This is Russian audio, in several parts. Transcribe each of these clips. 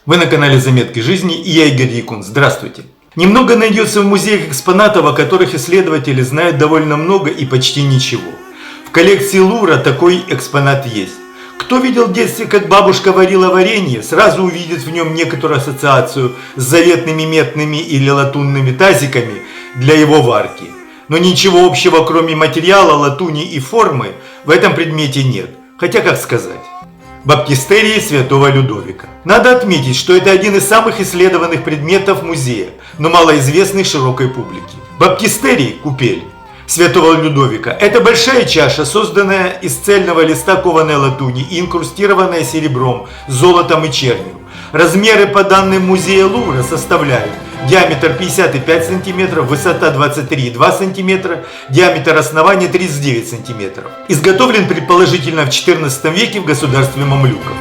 Вы на канале Заметки жизни и я Игорь Якун. Здравствуйте. Немного найдется в музеях экспонатов, о которых исследователи знают довольно много и почти ничего. В коллекции Лувра такой экспонат есть. Кто видел в детстве, как бабушка варила варенье, сразу увидит в нем некоторую ассоциацию с заветными медными или латунными тазиками для его варки. Но ничего общего, кроме материала, латуни и формы, в этом предмете нет. Хотя, как сказать. Баптистерии святого Людовика. Надо отметить, что это один из самых исследованных предметов музея, но малоизвестный широкой публике. Баптистерий, купель святого Людовика, это большая чаша, созданная из цельного листа кованой латуни и инкрустированная серебром, золотом и чернью. Размеры по данным музея Лувра составляют диаметр 55 см, высота 23,2 см, диаметр основания 39 см. Изготовлен предположительно в XIV веке в государстве мамлюков.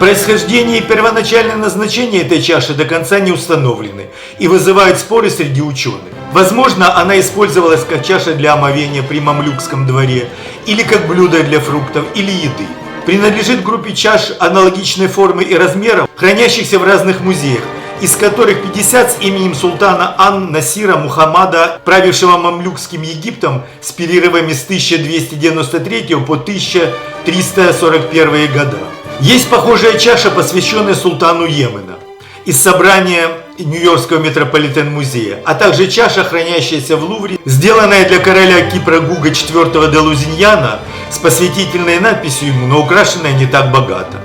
Происхождение и первоначальное назначение этой чаши до конца не установлены и вызывают споры среди ученых. Возможно, она использовалась как чаша для омовения при мамлюкском дворе, или как блюдо для фруктов или еды. Принадлежит группе чаш аналогичной формы и размеров, хранящихся в разных музеях, из которых 50 с именем султана Ан-Насира Мухаммада, правившего мамлюкским Египтом с перерывами с 1293 по 1341 года. Есть похожая чаша, посвященная султану Йемена, из собрания Нью-Йоркского метрополитен-музея, а также чаша, хранящаяся в Лувре, сделанная для короля Кипра Гуга IV де Лузиньяна с посвятительной надписью ему, но украшенная не так богато.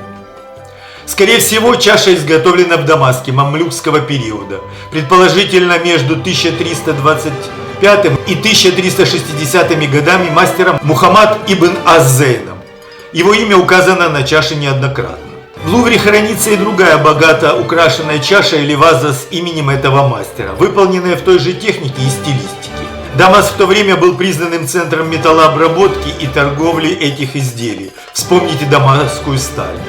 Скорее всего, чаша изготовлена в Дамаске мамлюкского периода, предположительно между 1325 и 1360 годами мастером Мухаммад ибн ас-Зейном. Его имя указано на чаше неоднократно. В Лувре хранится и другая богато украшенная чаша или ваза с именем этого мастера, выполненная в той же технике и стилистике. Дамаск в то время был признанным центром металлообработки и торговли этих изделий. Вспомните дамасскую сталь.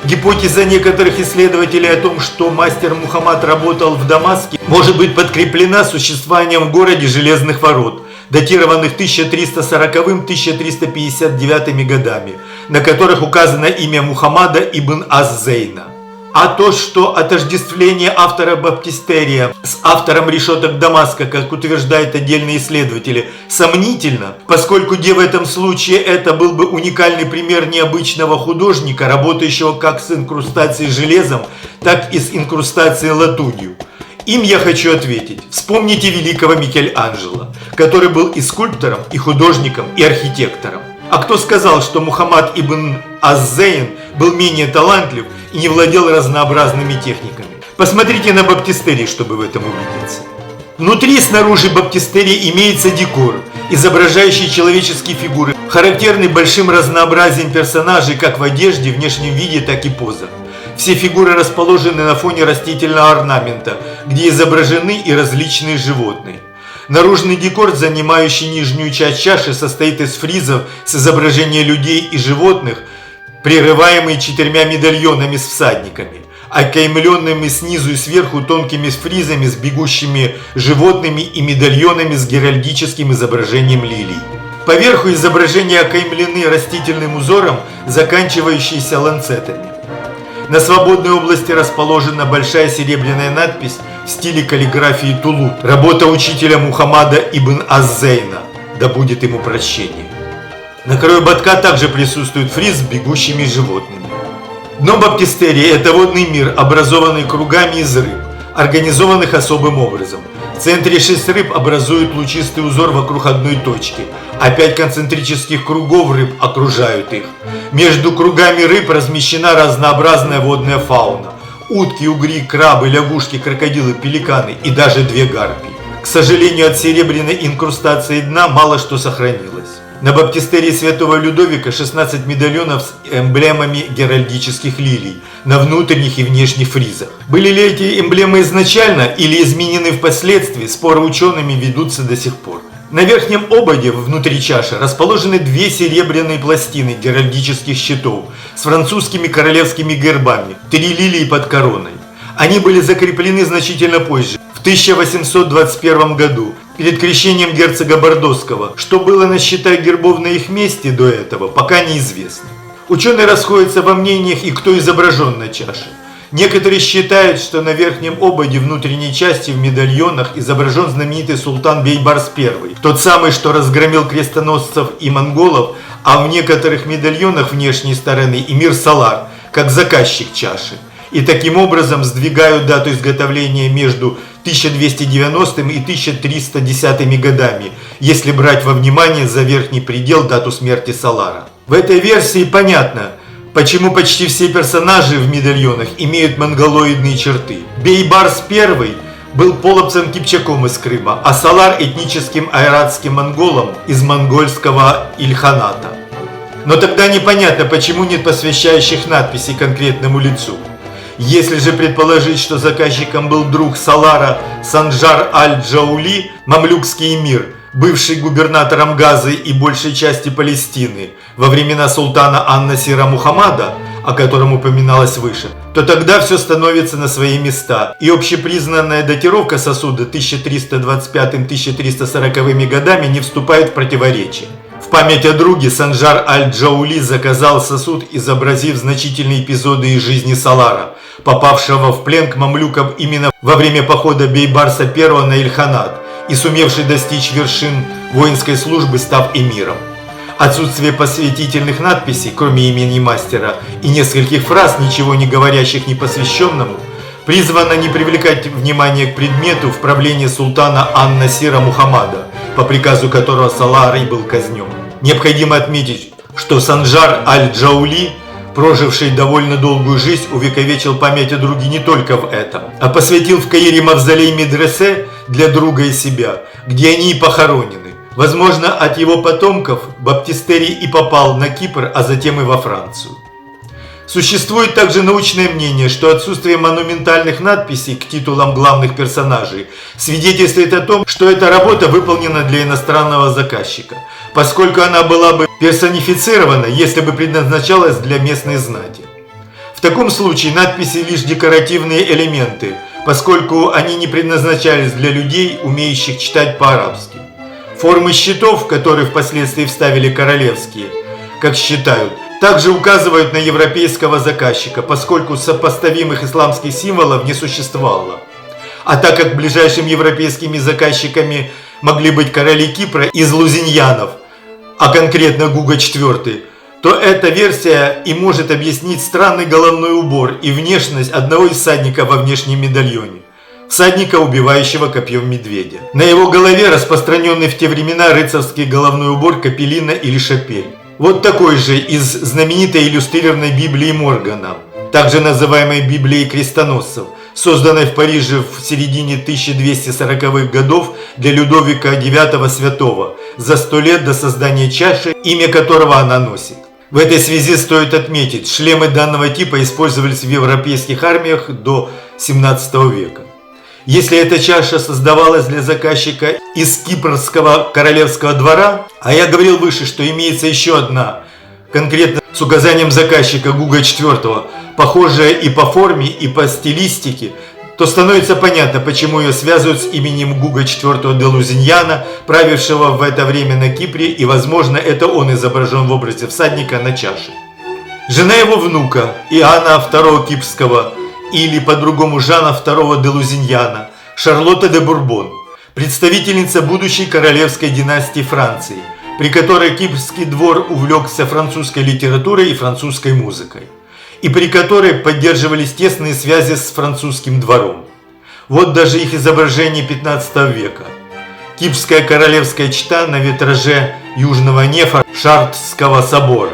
Гипотеза некоторых исследователей о том, что мастер Мухаммад работал в Дамаске, может быть подкреплена существованием в городе железных ворот, датированных 1340-1359 годами, на которых указано имя Мухаммада ибн ас-Зейна. А то, что отождествление автора баптистерия с автором решеток Дамаска, как утверждают отдельные исследователи, сомнительно, поскольку где в этом случае это был бы уникальный пример необычного художника, работающего как с инкрустацией железом, так и с инкрустацией латунью. Им я хочу ответить. Вспомните великого Микеланджело, который был и скульптором, и художником, и архитектором. А кто сказал, что Мухаммад ибн ас-Зейн был менее талантлив и не владел разнообразными техниками? Посмотрите на баптистерий, чтобы в этом убедиться. Внутри и снаружи баптистерия имеется декор, изображающий человеческие фигуры, характерный большим разнообразием персонажей как в одежде, внешнем виде, так и позах. Все фигуры расположены на фоне растительного орнамента, где изображены и различные животные. Наружный декор, занимающий нижнюю часть чаши, состоит из фризов с изображением людей и животных, прерываемые 4 медальонами с всадниками, окаймленными снизу и сверху тонкими фризами с бегущими животными и медальонами с геральдическим изображением лилий. Поверху изображения окаймлены растительным узором, заканчивающиеся ланцетами. На свободной области расположена большая серебряная надпись в стиле каллиграфии Тулут. Работа учителя Мухаммада ибн ас-Зейна, да будет ему прощение. На краю ободка также присутствует фриз с бегущими животными. Дно баптистерии – это водный мир, образованный кругами из рыб, организованных особым образом. В центре 6 рыб образуют лучистый узор вокруг одной точки, а 5 концентрических кругов рыб окружают их. Между кругами рыб размещена разнообразная водная фауна. Утки, угри, крабы, лягушки, крокодилы, пеликаны и даже 2 гарпии. К сожалению, от серебряной инкрустации дна мало что сохранилось. На баптистерии святого Людовика 16 медальонов с эмблемами геральдических лилий на внутренних и внешних фризах. Были ли эти эмблемы изначально или изменены впоследствии, споры учеными ведутся до сих пор. На верхнем ободе внутри чаши расположены 2 серебряные пластины геральдических щитов с французскими королевскими гербами, 3 лилии под короной. Они были закреплены значительно позже, в 1821 году, перед крещением герцога Бордоского. Что было на счетах гербов на их месте до этого, пока неизвестно. Ученые расходятся во мнениях и кто изображен на чаше. Некоторые считают, что на верхнем ободе внутренней части в медальонах изображен знаменитый султан Бейбарс I, тот самый, что разгромил крестоносцев и монголов, а в некоторых медальонах внешней стороны эмир Салар, как заказчик чаши. И таким образом сдвигают дату изготовления между 1290 и 1310 годами, если брать во внимание за верхний предел дату смерти Салара. В этой версии понятно, почему почти все персонажи в медальонах имеют монголоидные черты. Бейбарс I был половцем Кипчаком из Крыма, а Салар этническим айратским монголом из монгольского Ильханата. Но тогда непонятно, почему нет посвящающих надписей конкретному лицу. Если же предположить, что заказчиком был друг Салара Санджар аль-Джаули, мамлюкский эмир, бывший губернатором Газы и большей части Палестины во времена султана ан-Насира Мухаммада, о котором упоминалось выше, то тогда все становится на свои места, и общепризнанная датировка сосуда 1325-1340 годами не вступает в противоречие. В память о друге Санджар аль-Джаули заказал сосуд, изобразив значительные эпизоды из жизни Салара, попавшего в плен к мамлюкам именно во время похода Бейбарса I на Ильханат и сумевший достичь вершин воинской службы, став эмиром. Отсутствие посвятительных надписей, кроме имени мастера, и нескольких фраз, ничего не говорящих непосвященному, призвано не привлекать внимание к предмету в правлении султана ан-Насира Мухаммада, по приказу которого Салар и был казнен. Необходимо отметить, что Санджар аль-Джаули, проживший довольно долгую жизнь, увековечил память о друге не только в этом, а посвятил в Каире мавзолей медресе для друга и себя, где они и похоронены. Возможно, от его потомков баптистерий и попал на Кипр, а затем и во Францию. Существует также научное мнение, что отсутствие монументальных надписей к титулам главных персонажей свидетельствует о том, что эта работа выполнена для иностранного заказчика, поскольку она была бы персонифицирована, если бы предназначалась для местной знати. В таком случае надписи лишь декоративные элементы, поскольку они не предназначались для людей, умеющих читать по-арабски. Формы щитов, которые впоследствии вставили королевские, как считают, также указывают на европейского заказчика, поскольку сопоставимых исламских символов не существовало. А так как ближайшими европейскими заказчиками могли быть короли Кипра из лузиньянов, а конкретно Гуга IV, то эта версия и может объяснить странный головной убор и внешность одного из всадников во внешнем медальоне. Всадника, убивающего копьем медведя. На его голове распространенный в те времена рыцарский головной убор капеллина или шапель. Вот такой же из знаменитой иллюстрированной Библии Моргана, также называемой Библией крестоносцев, созданной в Париже в середине 1240-х годов для Людовика IX Святого, за 100 лет до создания чаши, имя которого она носит. В этой связи стоит отметить, шлемы данного типа использовались в европейских армиях до 17 века. Если эта чаша создавалась для заказчика из кипрского королевского двора, а я говорил выше, что имеется еще одна, конкретно с указанием заказчика Гуга IV, похожая и по форме, и по стилистике, то становится понятно, почему ее связывают с именем Гуга IV де Лузиньяна, правившего в это время на Кипре, и, возможно, это он изображен в образе всадника на чаше. Жена его внука, Иоанна II Кипрского, или по-другому Жана II де Лузиньяна, Шарлотта де Бурбон, представительница будущей королевской династии Франции, при которой кипрский двор увлекся французской литературой и французской музыкой, и при которой поддерживались тесные связи с французским двором. Вот даже их изображение 15 века. Кипрская королевская чета на витраже южного нефа Шартского собора.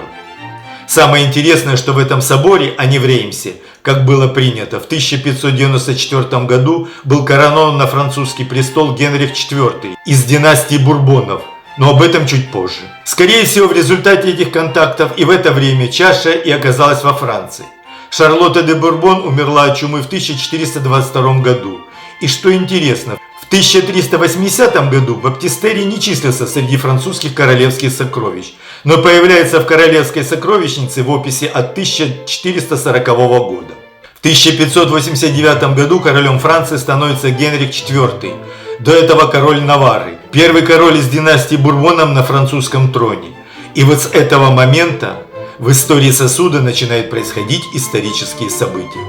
Самое интересное, что в этом соборе, а не в Реймсе, как было принято, в 1594 году был коронован на французский престол Генрих IV из династии Бурбонов, но об этом чуть позже. Скорее всего, в результате этих контактов и в это время чаша и оказалась во Франции. Шарлотта де Бурбон умерла от чумы в 1422 году. И что интересно, в 1380 году баптистерий не числился среди французских королевских сокровищ, но появляется в королевской сокровищнице в описи от 1440 года. В 1589 году королем Франции становится Генрих IV, до этого король Наварры, первый король из династии Бурбонов на французском троне. И вот с этого момента в истории сосуда начинают происходить исторические события.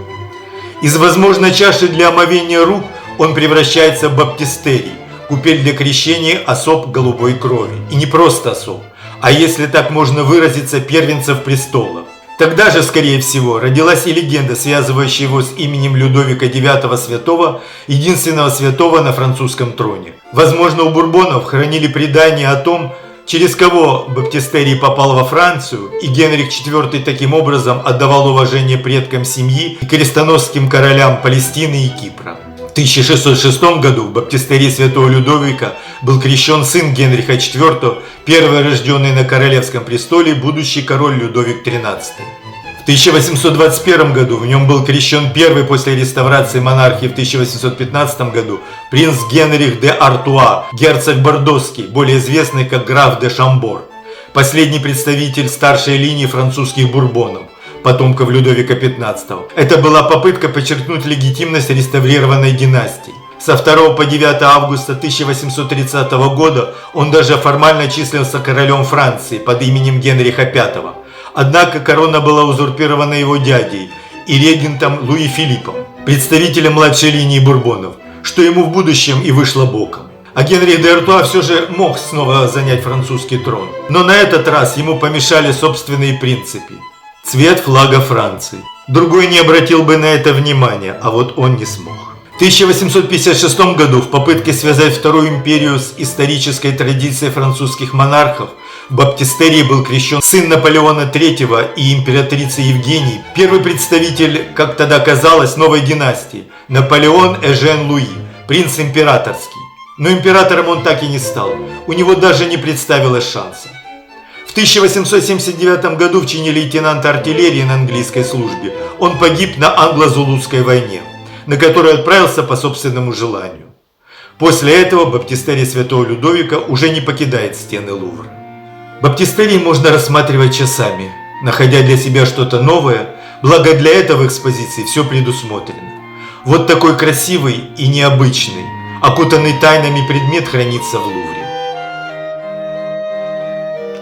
Из возможной чаши для омовения рук он превращается в баптистерий, купель для крещения особ голубой крови. И не просто особ, а если так можно выразиться, первенцев престола. Тогда же, скорее всего, родилась и легенда, связывающая его с именем Людовика IX Святого, единственного святого на французском троне. Возможно, у бурбонов хранили предание о том, через кого баптистерий попал во Францию, и Генрих IV таким образом отдавал уважение предкам семьи и крестоносским королям Палестины и Кипра. В 1606 году в баптистерии святого Людовика был крещен сын Генриха IV, первый рожденный на королевском престоле, будущий король Людовик XIII. В 1821 году в нем был крещен первый после реставрации монархии в 1815 году принц Генрих де Артуа, герцог Бордоский, более известный как граф де Шамбор, последний представитель старшей линии французских бурбонов, потомков Людовика XV. Это была попытка подчеркнуть легитимность реставрированной династии. Со 2 по 9 августа 1830 года он даже формально числился королем Франции под именем Генриха V. Однако корона была узурпирована его дядей и регентом Луи Филиппом, представителем младшей линии бурбонов, что ему в будущем и вышло боком. А Генрих де Артуа все же мог снова занять французский трон. Но на этот раз ему помешали собственные принципы. Цвет флага Франции. Другой не обратил бы на это внимания, а вот он не смог. В 1856 году в попытке связать Вторую империю с исторической традицией французских монархов в баптистерии был крещен сын Наполеона III и императрицы Евгении, первый представитель, как тогда казалось, новой династии, Наполеон Эжен Луи, принц императорский. Но императором он так и не стал, у него даже не представилось шанса. В 1879 году в чине лейтенанта артиллерии на английской службе он погиб на англо-зулузской войне, на которую отправился по собственному желанию. После этого баптистерий святого Людовика уже не покидает стены Лувра. Баптистерий можно рассматривать часами, находя для себя что-то новое, благо для этого в экспозиции все предусмотрено. Вот такой красивый и необычный, окутанный тайнами предмет хранится в Лувре.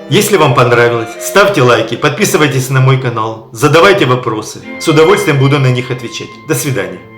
Если вам понравилось, ставьте лайки, подписывайтесь на мой канал, задавайте вопросы. С удовольствием буду на них отвечать. До свидания.